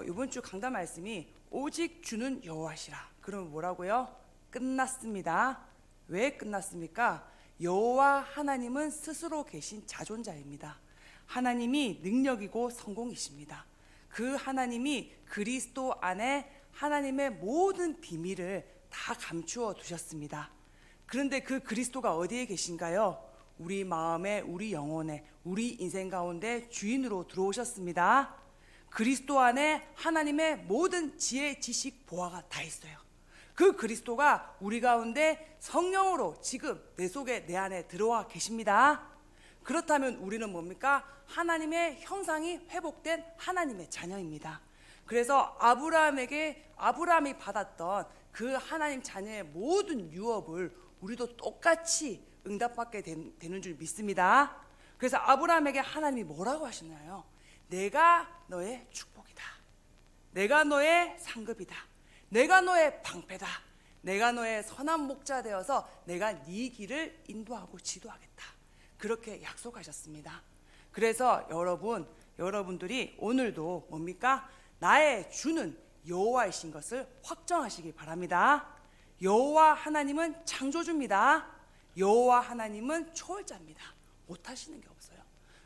이번 주 강단 말씀이 오직 주는 여호와시라. 그러면 뭐라고요? 끝났습니다. 왜 끝났습니까? 여호와 하나님은 스스로 계신 자존자입니다. 하나님이 능력이고 성공이십니다. 그 하나님이 그리스도 안에 하나님의 모든 비밀을 다 감추어 두셨습니다. 그런데 그 그리스도가 어디에 계신가요? 우리 마음에, 우리 영혼에, 우리 인생 가운데 주인으로 들어오셨습니다. 그리스도 안에 하나님의 모든 지혜, 지식, 보화가 다 있어요. 그 그리스도가 우리 가운데 성령으로 지금 내 속에, 내 안에 들어와 계십니다. 그렇다면 우리는 뭡니까? 하나님의 형상이 회복된 하나님의 자녀입니다. 그래서 아브라함이 받았던 그 하나님 자녀의 모든 유업을 우리도 똑같이 응답받게 되는 줄 믿습니다. 그래서 아브라함에게 하나님이 뭐라고 하시나요? 내가 너의 축복이다. 내가 너의 상급이다. 내가 너의 방패다. 내가 너의 선한 목자 되어서 내가 네 길을 인도하고 지도하겠다. 그렇게 약속하셨습니다. 그래서 여러분들이 오늘도 뭡니까? 나의 주는 여호와이신 것을 확정하시기 바랍니다. 여호와 하나님은 창조주입니다. 여호와 하나님은 초월자입니다. 못하시는 게 없어요.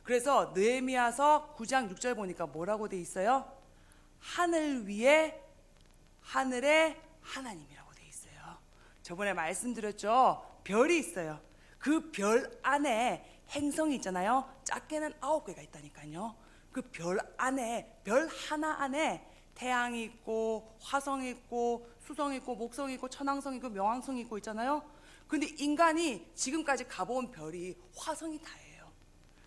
그래서 느헤미야서 9장 6절 보니까 뭐라고 돼 있어요? 하늘 위에 하늘의 하나님이라고 돼 있어요. 저번에 말씀드렸죠. 별이 있어요. 그 별 안에 행성이 있잖아요. 작게는 9개가 있다니까요. 그 별 안에, 별 하나 안에 태양이 있고 화성이 있고 수성이 있고 목성이 있고 천왕성이 있고 명왕성이 있고 있잖아요. 근데 인간이 지금까지 가본 별이 화성이 다예요.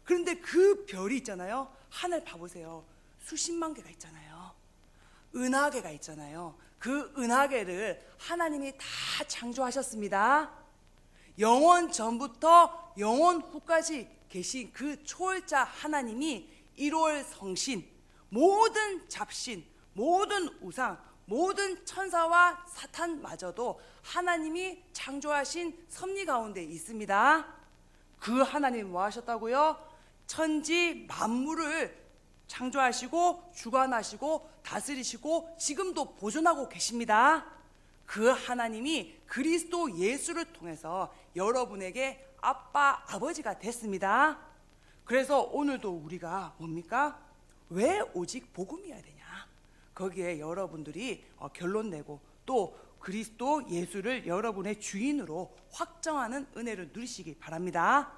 그런데 그 별이 있잖아요. 하늘 봐보세요. 수십만 개가 있잖아요. 은하계가 있잖아요. 그 은하계를 하나님이 다 창조하셨습니다. 영원 전부터 영원 후까지 계신 그 초월자 하나님이 1월 성신, 모든 잡신, 모든 우상, 모든 천사와 사탄마저도 하나님이 창조하신 섭리 가운데 있습니다. 그 하나님이 뭐 하셨다고요? 천지 만물을 창조하시고 주관하시고 다스리시고 지금도 보존하고 계십니다. 그 하나님이 그리스도 예수를 통해서 여러분에게 아빠, 아버지가 됐습니다. 그래서 오늘도 우리가 뭡니까? 왜 오직 복음이어야 되냐? 거기에 여러분들이 결론 내고 또 그리스도 예수를 여러분의 주인으로 확정하는 은혜를 누리시기 바랍니다.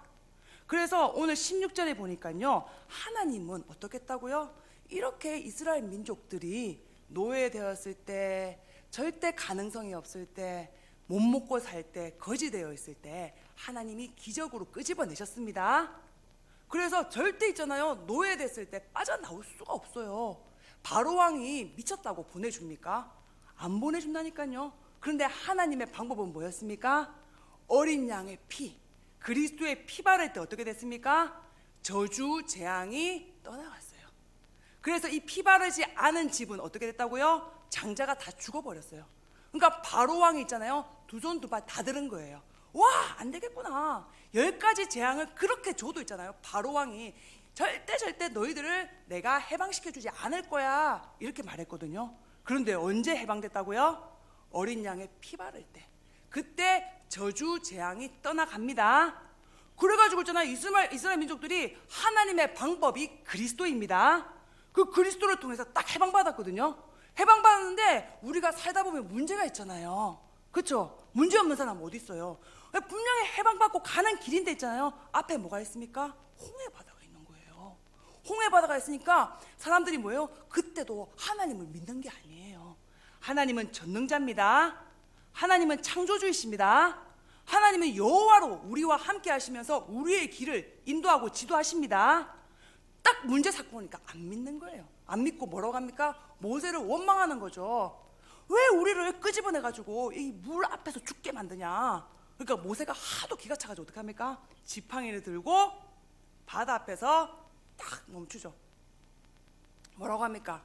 그래서 오늘 16절에 보니까요, 하나님은 어떻겠다고요? 이렇게 이스라엘 민족들이 노예되었을 때, 절대 가능성이 없을 때, 못 먹고 살 때, 거지되어 있을 때 하나님이 기적으로 끄집어내셨습니다. 그래서 절대 있잖아요, 노예됐을 때 빠져나올 수가 없어요. 바로왕이 미쳤다고 보내줍니까? 안 보내준다니까요. 그런데 하나님의 방법은 뭐였습니까? 어린 양의 피, 그리스도의 피 바를 때 어떻게 됐습니까? 저주 재앙이 떠나갔어요. 그래서 이 피 바르지 않은 집은 어떻게 됐다고요? 장자가 다 죽어버렸어요. 그러니까 바로왕이 있잖아요, 두 손 두 발 다 들은 거예요. 와, 안 되겠구나. 10가지 재앙을 그렇게 줘도 있잖아요, 바로왕이 절대 너희들을 내가 해방시켜주지 않을 거야, 이렇게 말했거든요. 그런데 언제 해방됐다고요? 어린 양의 피 바를 때. 그때 저주 재앙이 떠나갑니다. 그래가지고 있잖아요, 이스라엘 민족들이 하나님의 방법이 그리스도입니다. 그 그리스도를 통해서 딱 해방받았거든요. 해방받았는데 우리가 살다 보면 문제가 있잖아요. 그렇죠? 문제 없는 사람 어디 있어요? 분명히 해방받고 가는 길인데 있잖아요, 앞에 뭐가 있습니까? 홍해바다가 있는 거예요. 홍해바다가 있으니까 사람들이 뭐예요? 그때도 하나님을 믿는 게 아니에요. 하나님은 전능자입니다. 하나님은 창조주이십니다. 하나님은 여호와로 우리와 함께 하시면서 우리의 길을 인도하고 지도하십니다. 딱 문제 삼고 보니까 안 믿는 거예요. 안 믿고 뭐라고 합니까? 모세를 원망하는 거죠. 왜 우리를 끄집어내가지고 이 물 앞에서 죽게 만드냐? 그러니까 모세가 하도 기가 차가지고 어떻게 합니까? 지팡이를 들고 바다 앞에서 딱 멈추죠. 뭐라고 합니까?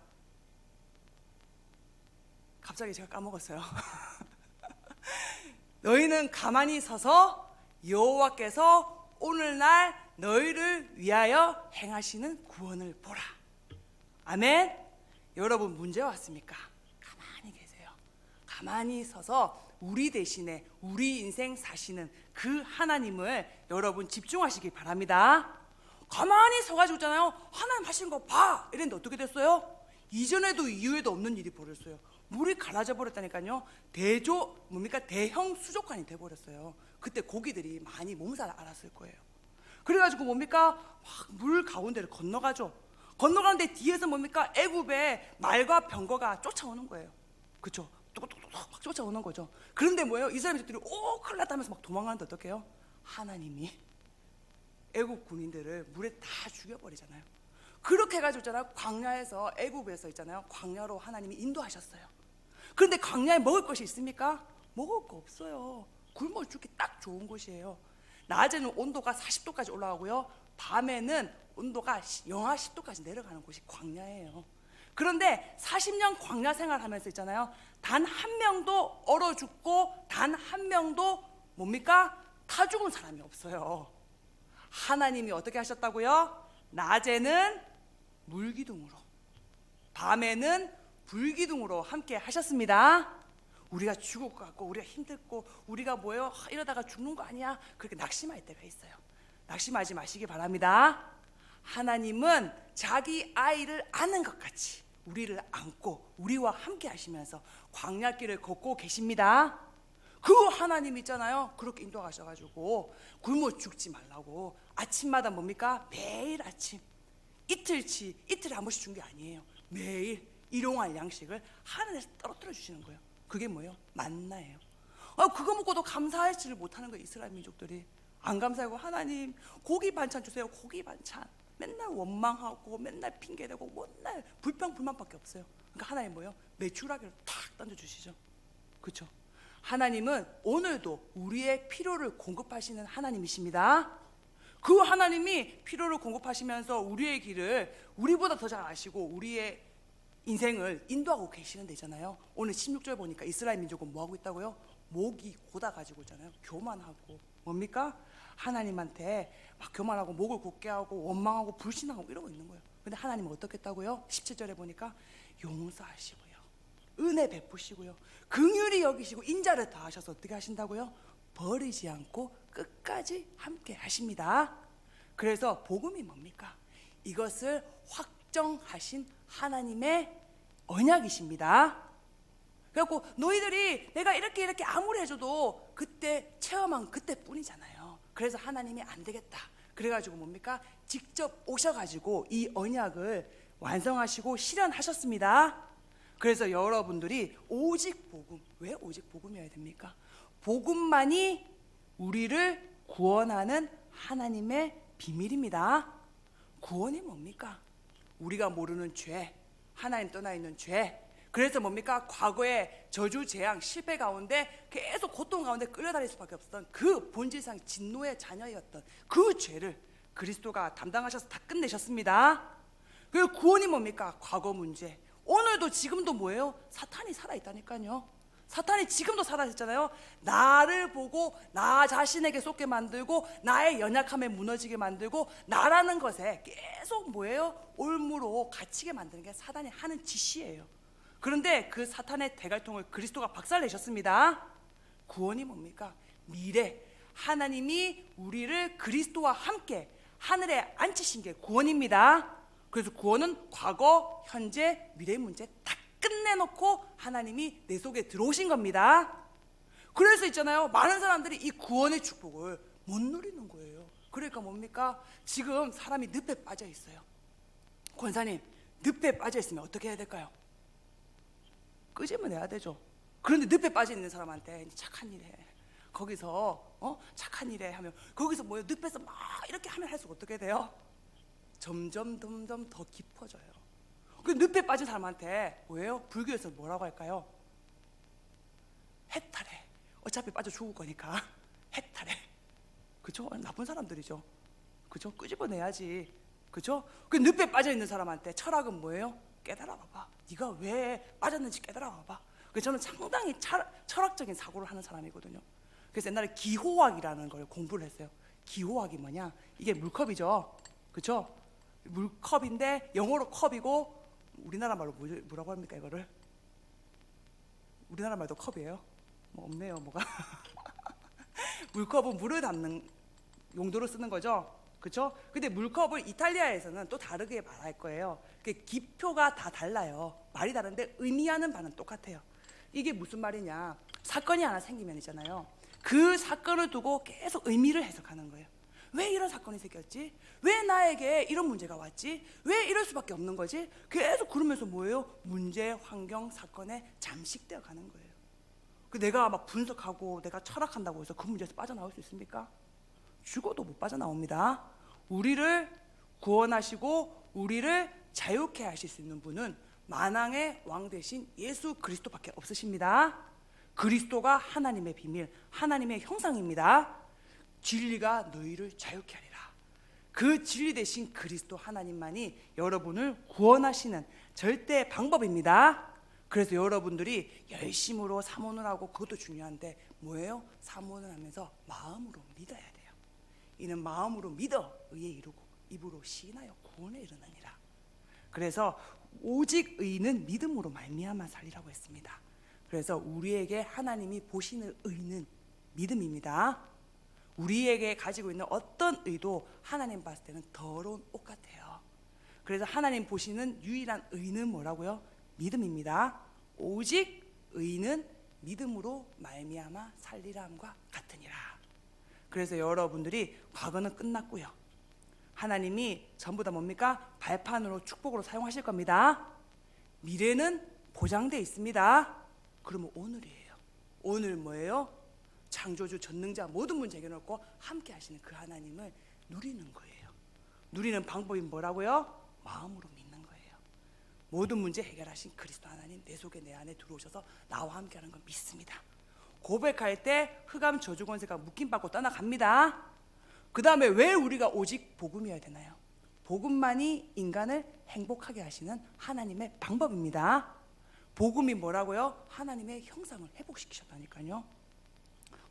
갑자기 제가 까먹었어요. 너희는 가만히 서서 여호와께서 오늘날 너희를 위하여 행하시는 구원을 보라. 아멘. 여러분 문제 왔습니까? 가만히 계세요. 가만히 서서 우리 대신에 우리 인생 사시는 그 하나님을 여러분 집중하시기 바랍니다. 가만히 서가지고 있잖아요. 하나님 하신 거 봐! 이랬는데 어떻게 됐어요? 이전에도 이후에도 없는 일이 벌어졌어요. 물이 갈라져 버렸다니까요. 대형 수족관이 돼버렸어요. 그때 고기들이 많이 몸살 앓았을 거예요. 그래가지고 막 물 가운데를 건너가죠. 건너가는데 뒤에서 애굽의 말과 병거가 쫓아오는 거예요. 그렇죠? 뚝뚝뚝뚝 막 쫓아오는 거죠. 그런데 이스라엘 민족들이 큰일 났다면서 막 도망가는데 어떻게 해요? 하나님이 애굽 군인들을 물에 다 죽여버리잖아요. 그렇게 해가지고 있잖아요. 광야에서 애굽에서 있잖아요. 광야로 하나님이 인도하셨어요. 그런데 광야에 먹을 것이 있습니까? 먹을 거 없어요. 굶어 죽기 딱 좋은 곳이에요. 낮에는 온도가 40도까지 올라가고요. 밤에는 온도가 영하 10도까지 내려가는 곳이 광야예요. 그런데 40년 광야 생활하면서 있잖아요. 단 한 명도 얼어 죽고 단 한 명도 타 죽은 사람이 없어요. 하나님이 어떻게 하셨다고요? 낮에는 물기둥으로, 밤에는 불기둥으로 함께 하셨습니다. 우리가 죽을 것 같고 우리가 힘들고 우리가 이러다가 죽는 거 아니야? 그렇게 낙심할 때가 있어요. 낙심하지 마시기 바랍니다. 하나님은 자기 아이를 아는 것 같이 우리를 안고 우리와 함께 하시면서 광야길을 걷고 계십니다. 그 하나님 있잖아요. 그렇게 인도하셔가지고 굶어 죽지 말라고 아침마다 매일 아침 이틀에 한 번씩 준 게 아니에요. 매일 일용할 양식을 하늘에서 떨어뜨려 주시는 거예요. 그게 뭐예요? 만나예요. 그거 먹고도 감사하지를 못하는 거예요. 이스라엘 민족들이 안 감사하고 하나님 고기 반찬 주세요. 고기 반찬. 맨날 원망하고 맨날 핑계대고 맨날 불평불만밖에 없어요. 그러니까 하나님 메추라기를 탁 던져주시죠. 그렇죠? 하나님은 오늘도 우리의 필요를 공급하시는 하나님이십니다. 그 하나님이 필요를 공급하시면서 우리의 길을 우리보다 더 잘 아시고 우리의 인생을 인도하고 계시는 데잖아요. 오늘 16절 보니까 이스라엘 민족은 뭐 하고 있다고요? 목이 고다가지고 있잖아요. 교만하고 하나님한테 막 교만하고 목을 곧게 하고 원망하고 불신하고 이러고 있는 거예요. 근데 하나님은 어떻게 했다고요? 17절에 보니까 용서하시고요, 은혜 베푸시고요, 긍휼히 여기시고 인자를 다하셔서 어떻게 하신다고요? 버리지 않고 끝까지 함께 하십니다. 그래서 복음이 뭡니까? 이것을 확정하신 하나님의 언약이십니다. 그래갖고 너희들이 내가 이렇게 아무리 해줘도 그때 체험한 그때뿐이잖아요. 그래서 하나님이 안 되겠다. 그래가지고 직접 오셔가지고 이 언약을 완성하시고 실현하셨습니다. 그래서 여러분들이 오직 복음, 왜 오직 복음이어야 됩니까? 복음만이 우리를 구원하는 하나님의 비밀입니다. 구원이 뭡니까? 우리가 모르는 죄, 하나님 떠나 있는 죄. 그래서 과거에 저주, 재앙, 실패 가운데 계속 고통 가운데 끌려다닐 수밖에 없었던 그 본질상 진노의 자녀였던 그 죄를 그리스도가 담당하셔서 다 끝내셨습니다. 그리고 구원이 뭡니까? 과거 문제. 오늘도 지금도 뭐예요? 사탄이 살아있다니까요. 사탄이 지금도 살아있잖아요. 나를 보고 나 자신에게 쏟게 만들고 나의 연약함에 무너지게 만들고 나라는 것에 계속 올무로 갇히게 만드는 게 사탄이 하는 짓이에요. 그런데 그 사탄의 대갈통을 그리스도가 박살내셨습니다. 구원이 뭡니까? 미래, 하나님이 우리를 그리스도와 함께 하늘에 앉히신 게 구원입니다. 그래서 구원은 과거, 현재, 미래 문제 다 끝내놓고 하나님이 내 속에 들어오신 겁니다. 그래서 있잖아요, 많은 사람들이 이 구원의 축복을 못 누리는 거예요. 그러니까 지금 사람이 늪에 빠져 있어요. 권사님, 늪에 빠져 있으면 어떻게 해야 될까요? 끄집어내야 되죠. 그런데 늪에 빠져 있는 사람한테 착한 일 해, 거기서 착한 일 해 하면 거기서 늪에서 막 이렇게 하면 할수록 어떻게 돼요? 점점 더 깊어져요. 그 늪에 빠진 사람한테 불교에서 뭐라고 할까요? 해탈해. 어차피 빠져 죽을 거니까 해탈해. 그죠? 나쁜 사람들이죠. 그죠? 끄집어내야지. 그죠? 그 늪에 빠져 있는 사람한테 철학은 뭐예요? 깨달아 봐봐. 네가 왜 빠졌는지 깨달아 봐봐. 그래서 저는 상당히 철학적인 사고를 하는 사람이거든요. 그래서 옛날에 기호학이라는 걸 공부를 했어요. 기호학이 뭐냐? 이게 물컵이죠. 그죠? 물컵인데 영어로 컵이고 우리나라 말로 뭐라고 합니까 이거를? 우리나라 말도 컵이에요? 뭐 없네요 뭐가. 물컵은 물을 담는 용도로 쓰는 거죠, 그렇죠? 근데 물컵을 이탈리아에서는 또 다르게 말할 거예요. 기표가 다 달라요. 말이 다른데 의미하는 바는 똑같아요. 이게 무슨 말이냐? 사건이 하나 생기면 있잖아요. 그 사건을 두고 계속 의미를 해석하는 거예요. 왜 이런 사건이 생겼지? 왜 나에게 이런 문제가 왔지? 왜 이럴 수밖에 없는 거지? 계속 그러면서 뭐예요? 문제, 환경, 사건에 잠식되어 가는 거예요. 내가 막 분석하고 내가 철학한다고 해서 그 문제에서 빠져나올 수 있습니까? 죽어도 못 빠져나옵니다. 우리를 구원하시고 우리를 자유케 하실 수 있는 분은 만왕의 왕 되신 예수 그리스도밖에 없으십니다. 그리스도가 하나님의 비밀, 하나님의 형상입니다. 진리가 너희를 자유케 하리라. 그 진리 되신 그리스도 하나님만이 여러분을 구원하시는 절대 방법입니다. 그래서 여러분들이 열심으로 사모를 하고, 그것도 중요한데 뭐예요? 사모를 하면서 마음으로 믿어야 돼요. 이는 마음으로 믿어 의에 이르고 입으로 시인하여 구원에 이르느니라. 그래서 오직 의는 믿음으로 말미암아 살리라고 했습니다. 그래서 우리에게 하나님이 보시는 의는 믿음입니다. 우리에게 가지고 있는 어떤 의도 하나님 봤을 때는 더러운 옷 같아요. 그래서 하나님 보시는 유일한 의는 뭐라고요? 믿음입니다. 오직 의는 믿음으로 말미암아 살리람과 같으니라. 그래서 여러분들이 과거는 끝났고요. 하나님이 전부 다 뭡니까? 발판으로 축복으로 사용하실 겁니다. 미래는 보장되어 있습니다. 그러면 오늘이에요. 오늘 뭐예요? 창조주 전능자 모든 문제 해결해놓고 함께 하시는 그 하나님을 누리는 거예요. 누리는 방법이 뭐라고요? 마음으로 믿는 거예요. 모든 문제 해결하신 그리스도 하나님 내 속에 내 안에 들어오셔서 나와 함께 하는 걸 믿습니다. 고백할 때 흑암 저주 권세가 묶임받고 떠나갑니다. 그 다음에 왜 우리가 오직 복음이어야 되나요? 복음만이 인간을 행복하게 하시는 하나님의 방법입니다. 복음이 뭐라고요? 하나님의 형상을 회복시키셨다니까요.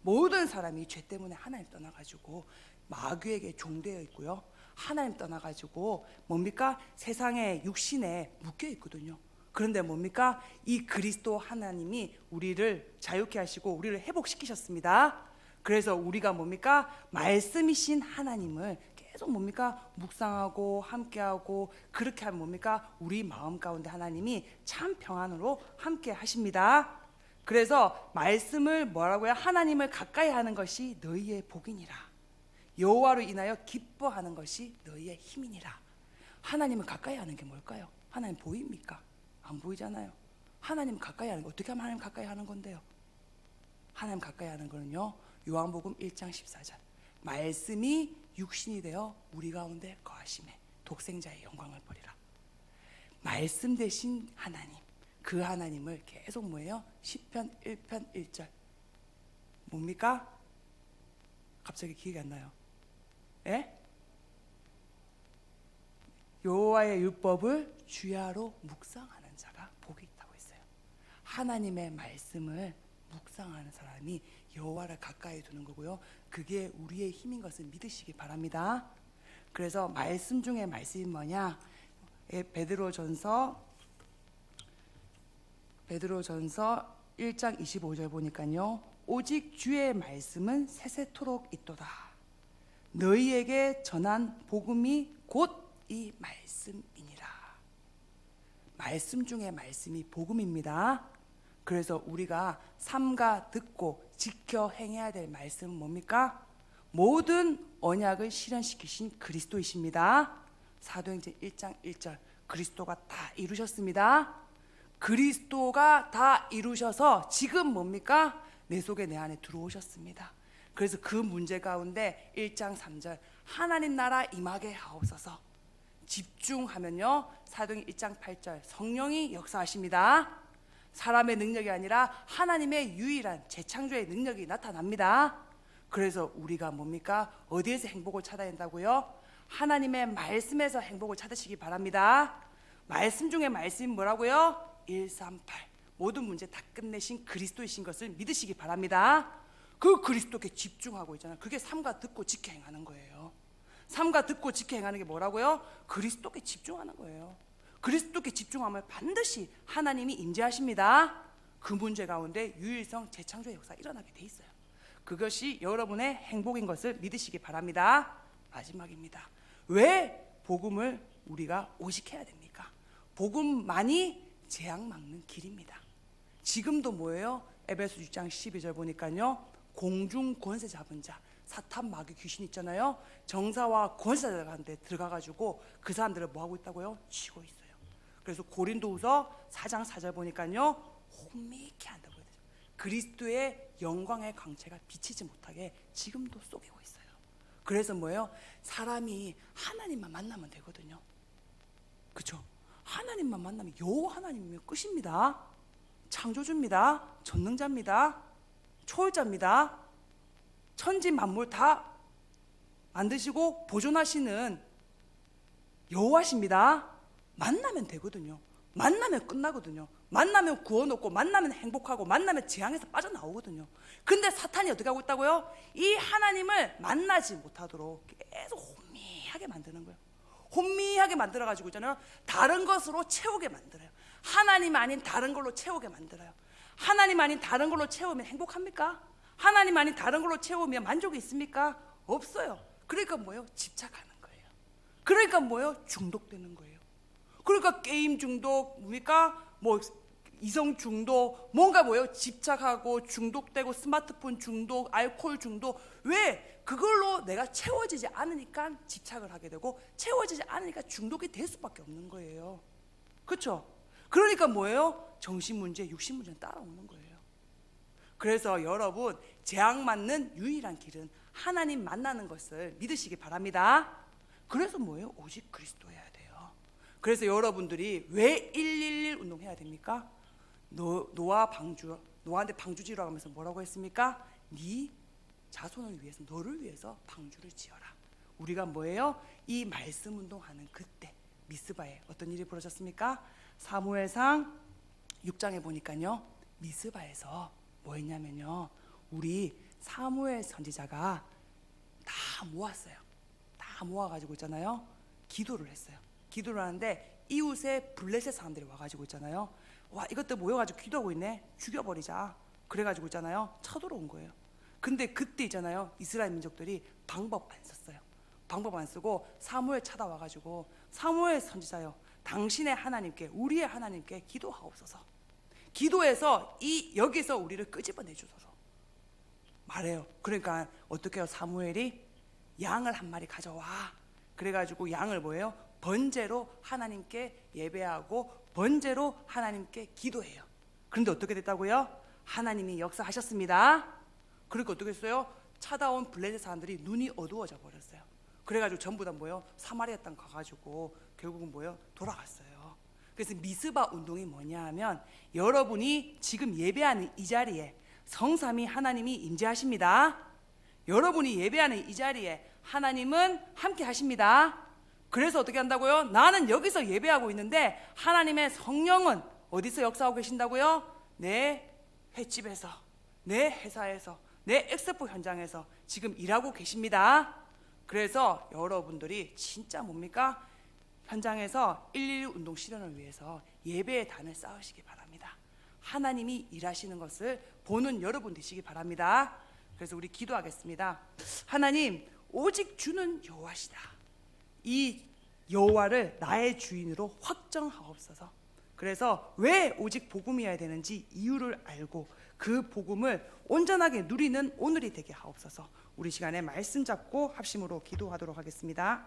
모든 사람이 죄 때문에 하나님 떠나가지고 마귀에게 종되어 있고요. 하나님 떠나가지고 뭡니까? 세상의 육신에 묶여 있거든요. 그런데 뭡니까? 이 그리스도 하나님이 우리를 자유케 하시고 우리를 회복시키셨습니다. 그래서 우리가 뭡니까? 말씀이신 하나님을 계속 뭡니까? 묵상하고 함께하고, 그렇게 하면 뭡니까? 우리 마음 가운데 하나님이 참 평안으로 함께 하십니다. 그래서 말씀을 뭐라고요? 하나님을 가까이 하는 것이 너희의 복이니라. 여호와로 인하여 기뻐하는 것이 너희의 힘이니라. 하나님을 가까이 하는 게 뭘까요? 하나님 보입니까? 안 보이잖아요. 하나님 가까이 하는 거, 어떻게 하면 하나님 가까이 하는 건데요? 하나님 가까이 하는 거는요, 요한복음 1장 14절 말씀이 육신이 되어 우리 가운데 거하심에 독생자의 영광을 보리라. 말씀 되신 하나님, 그 하나님을 계속 뭐예요? 시편 1편 1절 뭡니까? 갑자기 기억이 안 나요. 예? 여호와의 율법을 주야로 묵상하는 자가 복이 있다고 했어요. 하나님의 말씀을 묵상하는 사람이 여호와를 가까이 두는 거고요. 그게 우리의 힘인 것을 믿으시기 바랍니다. 그래서 말씀 중에 말씀이 뭐냐? 베드로전서 1장 25절 보니까요. 오직 주의 말씀은 세세토록 있도다. 너희에게 전한 복음이 곧 이 말씀이니라. 말씀 중에 말씀이 복음입니다. 그래서 우리가 삼가 듣고 지켜 행해야 될 말씀은 뭡니까? 모든 언약을 실현시키신 그리스도이십니다. 사도행전 1장 1절 그리스도가 다 이루셨습니다. 그리스도가 다 이루셔서 지금 뭡니까? 내 속에 내 안에 들어오셨습니다. 그래서 그 문제 가운데 1장 3절 하나님 나라 임하게 하옵소서 집중하면요, 사도행전 1장 8절 성령이 역사하십니다. 사람의 능력이 아니라 하나님의 유일한 재창조의 능력이 나타납니다. 그래서 우리가 뭡니까? 어디에서 행복을 찾아야 된다고요? 하나님의 말씀에서 행복을 찾으시기 바랍니다. 말씀 중에 말씀이 뭐라고요? 138 모든 문제 다 끝내신 그리스도이신 것을 믿으시기 바랍니다. 그 그리스도께 집중하고 있잖아요. 그게 삼가 듣고 지켜 행하는 거예요. 삼가 듣고 지켜 행하는 게 뭐라고요? 그리스도께 집중하는 거예요. 그리스도께 집중하면 반드시 하나님이 임재하십니다. 그 문제 가운데 유일성 재창조의 역사가 일어나게 돼 있어요. 그것이 여러분의 행복인 것을 믿으시기 바랍니다. 마지막입니다. 왜 복음을 우리가 오직해야 됩니까? 복음만이 재앙 막는 길입니다. 지금도 뭐예요? 에베소 6장 12절 보니까요, 공중 권세 잡은 자, 사탄 마귀 귀신 있잖아요. 정사와 권세자들한테 들어가가지고 그 사람들을 뭐 하고 있다고요? 치고 있어요. 그래서 고린도후서 4장 4절 보니까요, 혼미케 한다고 해요. 그리스도의 영광의 광채가 비치지 못하게 지금도 속이고 있어요. 그래서 뭐예요? 사람이 하나님만 만나면 되거든요. 그렇죠? 하나님만 만나면 여호와 하나님이면 끝입니다. 창조주입니다. 전능자입니다. 초월자입니다. 천지 만물 다 만드시고 보존하시는 여호와십니다. 만나면 되거든요. 만나면 끝나거든요. 만나면 구원 얻고, 만나면 행복하고, 만나면 재앙에서 빠져나오거든요. 근데 사탄이 어떻게 하고 있다고요? 이 하나님을 만나지 못하도록 계속 혼미하게 만드는 거예요. 혼미하게 만들어가지고 있잖아요. 다른 것으로 채우게 만들어요. 하나님 아닌 다른 걸로 채우게 만들어요. 하나님 아닌 다른 걸로 채우면 행복합니까? 하나님 아닌 다른 걸로 채우면 만족이 있습니까? 없어요. 그러니까 뭐예요? 집착하는 거예요. 그러니까 뭐예요? 중독되는 거예요. 그러니까 게임 중독, 뭡니까? 뭐 이성 중독, 뭔가 뭐예요? 집착하고 중독되고, 스마트폰 중독, 알코올 중독. 왜? 그걸로 내가 채워지지 않으니까 집착을 하게 되고, 채워지지 않으니까 중독이 될 수밖에 없는 거예요. 그렇죠? 그러니까 뭐예요? 정신 문제, 육신 문제는 따라오는 거예요. 그래서 여러분, 재앙 맞는 유일한 길은 하나님 만나는 것을 믿으시기 바랍니다. 그래서 뭐예요? 오직 그리스도여야 돼요. 그래서 여러분들이 왜 111 운동해야 됩니까? 노아한테 방주지라고 하면서 뭐라고 했습니까? 네 자손을 위해서, 너를 위해서 방주를 지어라. 우리가 뭐예요? 이 말씀 운동하는 그때 미스바에 어떤 일이 벌어졌습니까? 사무엘상 6장에 보니까요, 미스바에서 뭐 했냐면요, 우리 사무엘 선지자가 다 모았어요. 다 모아가지고 있잖아요, 기도를 했어요. 기도를 하는데 이웃에 블레셋 사람들이 와가지고 있잖아요. 와, 이것들 모여가지고 기도하고 있네, 죽여버리자. 그래가지고 있잖아요, 쳐들어온 거예요. 근데 그때 있잖아요, 이스라엘 민족들이 방법 안 썼어요. 방법 안 쓰고 사무엘 찾아와가지고, 사무엘 선지자요, 당신의 하나님께, 우리의 하나님께 기도하옵소서. 기도해서 여기서 우리를 끄집어내 주소서 말해요. 그러니까 어떻게 해요? 사무엘이 양을 한 마리 가져와. 그래가지고 양을 뭐예요? 번제로 하나님께 예배하고, 번제로 하나님께 기도해요. 그런데 어떻게 됐다고요? 하나님이 역사하셨습니다. 그러니까 어떻게 했어요? 찾아온 블레셋 사람들이 눈이 어두워져 버렸어요. 그래가지고 전부 다 뭐예요? 사마리아 땅 가가지고 결국은 뭐예요? 돌아갔어요. 그래서 미스바 운동이 뭐냐 하면, 여러분이 지금 예배하는 이 자리에 성삼위 하나님이 임재하십니다. 여러분이 예배하는 이 자리에 하나님은 함께 하십니다. 그래서 어떻게 한다고요? 나는 여기서 예배하고 있는데 하나님의 성령은 어디서 역사하고 계신다고요? 내 횟집에서, 내 회사에서, 내 엑스포 현장에서 지금 일하고 계십니다. 그래서 여러분들이 진짜 뭡니까? 현장에서 111 운동 실현을 위해서 예배의 단을 쌓으시기 바랍니다. 하나님이 일하시는 것을 보는 여러분 되시기 바랍니다. 그래서 우리 기도하겠습니다. 하나님, 오직 주는 여호와시다. 이 여호와를 나의 주인으로 확정하옵소서. 그래서 왜 오직 복음이어야 되는지 이유를 알고 그 복음을 온전하게 누리는 오늘이 되게 하옵소서. 우리 시간에 말씀 잡고 합심으로 기도하도록 하겠습니다.